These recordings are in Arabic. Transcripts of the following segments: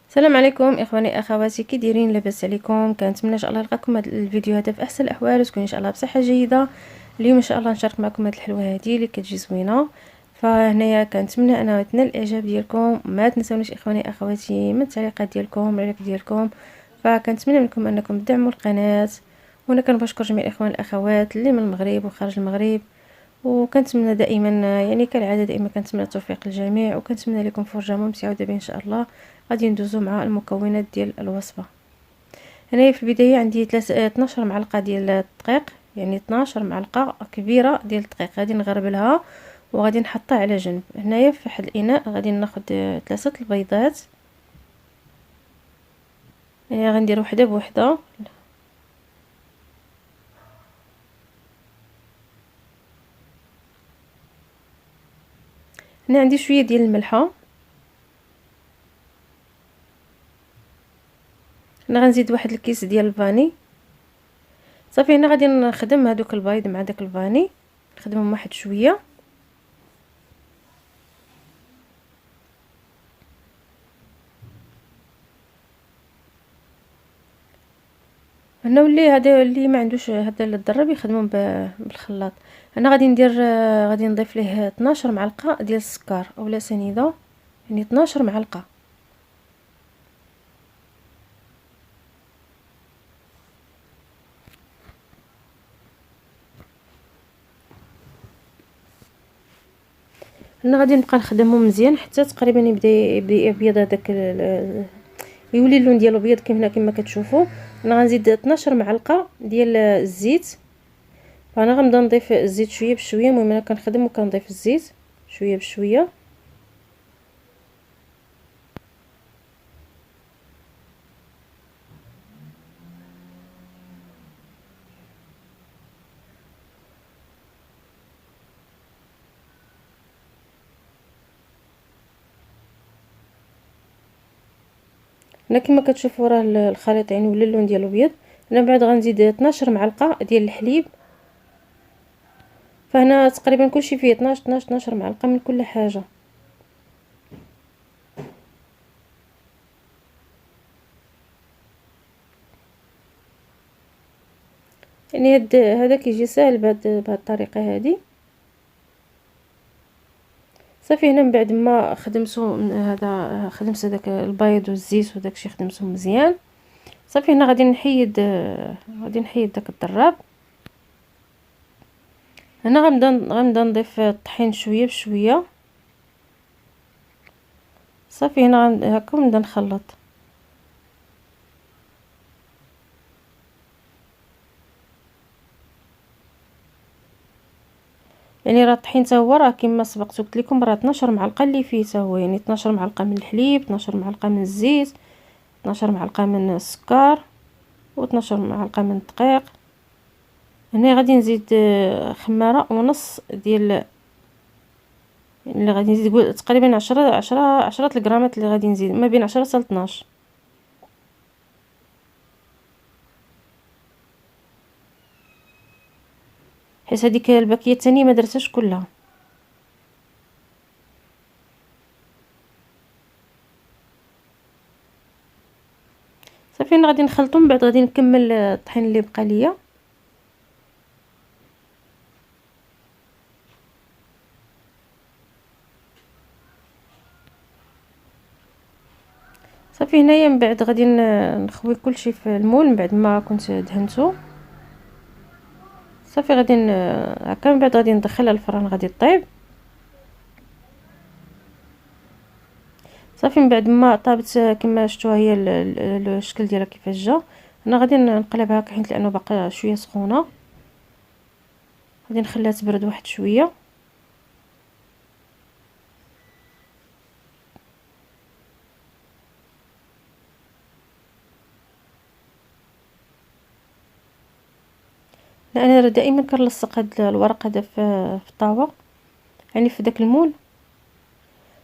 السلام عليكم اخواني اخواتي، كي دايرين؟ لاباس عليكم؟ كنتمنى ان شاء الله نلقاكم هذا الفيديو هذا في احسن الاحوال وتكون ان شاء الله بصحه جيده. اليوم ان شاء الله نشارك معكم هذه الحلوه هذه اللي كتجي زوينه. فهنايا كنتمنى انها تنال الاعجاب ديالكم. ما تنسونيش اخواني اخواتي من التعليقات ديالكم اللايك ديالكم. فكنتمنى منكم انكم تدعموا القناه. وانا كنبشكر جميع الاخوان والاخوات اللي من المغرب وخارج المغرب. وكنتمنى دائما يعني كالعاده دائما كنتمنى التوفيق للجميع، وكنتمنى لكم فرجه ممتعه. ودابا ان شاء الله غادي ندوزو مع المكونات ديال الوصفه. هنايا في البدايه عندي 12 معلقه ديال الدقيق، يعني 12 معلقه كبيره ديال الدقيق غادي نغربلها وغادي نحطها على جنب. هنايا في واحد الاناء غادي ناخذ 3 البيضات، يعني غندير وحده بوحده. هنا عندي شويه ديال الملحه. هنا غنزيد واحد الكيس ديال الفاني. صافي هنا غادي نخدم هذوك البيض مع داك الفاني، نخدمهم واحد شويه. هنا ولي هذا اللي ما عندوش هذا الدرب يخدمون بالخلاط. انا غادي ندير غادي نضيف ليه 12 معلقه ديال السكر اولا سنيده، يعني 12 معلقه. هنا غادي نبقى نخدمهم مزيان حتى تقريبا يبدا يبيض هذاك يولي اللون ديالو ابيض كما كتشوفوا. انا غنزيد 12 معلقه ديال الزيت. فانا غنبدا نضيف الزيت شويه بشويه. المهم انا كنخدم وكنضيف الزيت شويه بشويه. هنا كما كتشوفوا راه الخليط يعني ولا اللون ديالو ابيض. انا بعد غنزيد 12 معلقه ديال الحليب. فهنا تقريبا كلشي فيه 12 معلقه من كل حاجه. يعني هذا كيجي ساهل بهذه الطريقه هذه. صافي هنا من بعد ما خدمتو هذا خدمت هذاك البيض والزيت وداك الشيء خدمته مزيان. صافي هنا غادي نحيد داك الضراب. هنا غنبدا نضيف الطحين شويه بشويه. صافي هنا هكا نبدا نخلط. يعني راه الطحين حتى هو راه كما سبقت قلت لكم راه 12 معلقه اللي فيه حتى هو، يعني 12 معلقه من الحليب، 12 معلقه من الزيت، 12 معلقه من السكر، و12 معلقه من الدقيق. هنا غادي نزيد خماره ونص ديال، اللي غادي نزيد تقريبا 10 الغرامات اللي غادي نزيد ما بين 10 حتى 12. حيت هذيك الباكيه الثانيه ما درتهاش كلها. صافي انا غادي نخلطهم، بعد غادي نكمل الطحين اللي بقى ليا. صافي هنايا من بعد غادي نخوي كلشي في المول من بعد ما كنت دهنته. صافي غادي هكا من بعد غادي ندخلها للفران غادي طيب. صافي من بعد ما طابت كما شفتوها هي الشكل ديالها كيفاش جا. انا غادي نقلبها هكا حيت لانه باقا شويه سخونه. غادي نخليها تبرد واحد شويه. لا انا دائما كنلصق هاد الورق هذا في الطاوه، يعني في داك المول.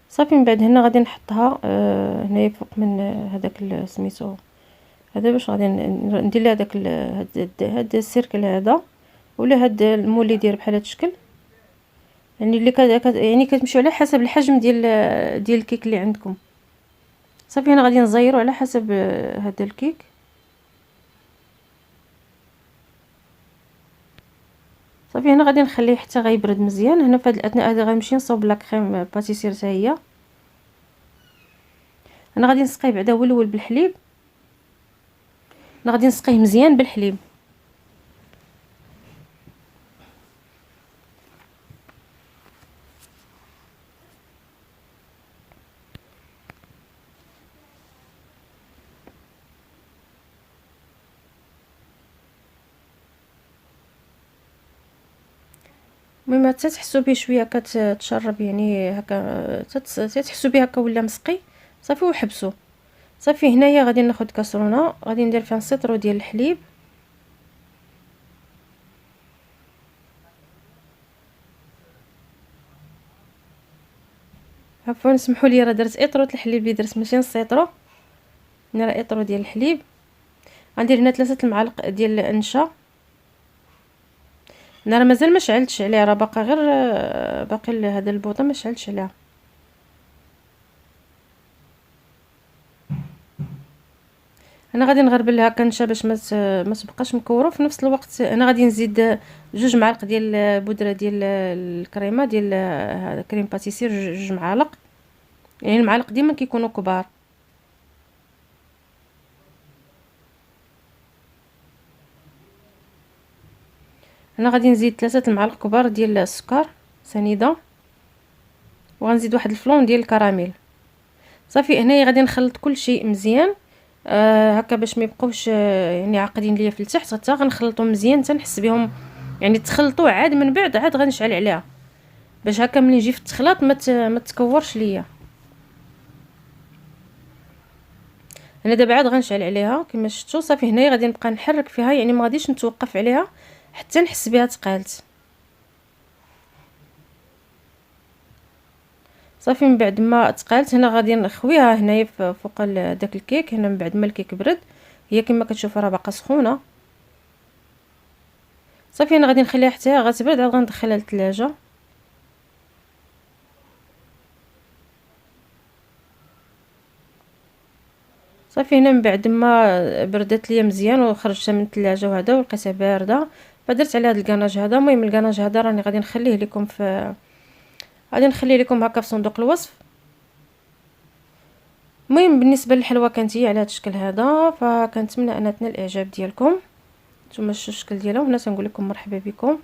صافي من بعد هنا غادي نحطها هنايا فوق من هذاك سميتو هذا، باش غادي ندير لها داك هاد السيركل هذا، ولا هاد المول اللي داير بحال هاد الشكل. يعني اللي يعني كتمشيو على حسب الحجم ديال الكيك اللي عندكم. صافي هنا غادي نزيرو على حسب هذا الكيك. صافي هنا غادي نخليه حتى غيبرد مزيان. هنا في هذه الاثناء هذه غنمشي نصوب لا كريم باتيسير حتى هي. انا غادي نسقيه بعدا هو الاول بالحليب. انا غادي نسقيه مزيان بالحليب. المهم حتى تحسوا به شويه كتشرب يعني هكا، تحسوا به هكا ولا مسقي صافي وحبسوا. صافي هنايا غادي ناخذ كاسرونه غادي ندير فيها سطرو ديال الحليب. عفوا سمحوا لي راه درت اطرو الحليب اللي درت ماشي نسيطرو. هنا راه اطرو ديال الحليب. غندير هنا 3 المعالق ديال النشا. انا راه مازال ما شعلتش عليه، راه باقا غير باقي هذا البوطه ما شعلتش عليها. انا غادي نغربل لها كنشا باش ما تبقاش مكوره. في نفس الوقت انا غادي نزيد 2 معالق ديال البودره ديال الكريمه ديال هذا كريم باتيسير، 2 معالق. يعني المعالق ديما كيكونوا كبار. انا غادي نزيد 3 المعالق كبار ديال السكر سنيده، وغنزيد واحد الفلون ديال الكراميل. صافي هنايا غادي نخلط كل شيء مزيان هكا باش ما يبقاوش يعني عاقدين ليا في التحت. حتى غنخلطهم مزيان حتى نحس بهم يعني تخلطوا. عاد من بعد عاد غنشعل عليها باش هكا ملي يجي في التخلاط ما تكورش ليا. انا دابا عاد غنشعل عليها كما شفتوا. صافي هنايا غادي نبقى نحرك فيها يعني ما غاديش نتوقف عليها حتى نحس بها تقالت. صافي من بعد ما تقالت هنا غادي نخويها هنايا فوق داك الكيك. هنا من بعد ما الكيك برد هي كما كتشوفوا راه باقا سخونه. صافي انا غادي نخليها حتى غتبرد عاد غندخلها للثلاجه. صافي هنا من بعد ما بردت ليا مزيان وخرجتها من الثلاجه وهذا ولقيتها بارده فدرت عليها هذا الكناج هذا. المهم الكناج هذا راني غادي نخليه لكم غادي نخليه لكم هكا في صندوق الوصف. المهم بالنسبه للحلوه كانت هي على هذا الشكل هذا. فكنتمنى ان تنال الاعجاب ديالكم. نتوما شفتوا الشكل ديالها. وهنا تنقول لكم مرحبا بكم.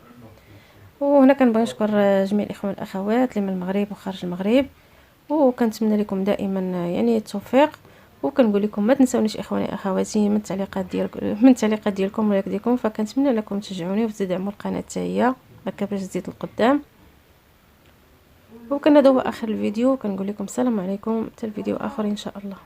وهنا كنبغي نشكر جميع الاخوان والاخوات اللي من المغرب وخارج المغرب، وكنتمنى لكم دائما يعني التوفيق. وكنقول لكم ما تنسونيش اخواني اخواتي من التعليقات ديالكم ولايك ديالكم. فكنتمنى لكم تشجعوني وتدعموا القناه حتى هي هكا باش تزيد القدام. وكان هذا هو اخر الفيديو. كنقول لكم السلام عليكم حتى الفيديو اخر ان شاء الله.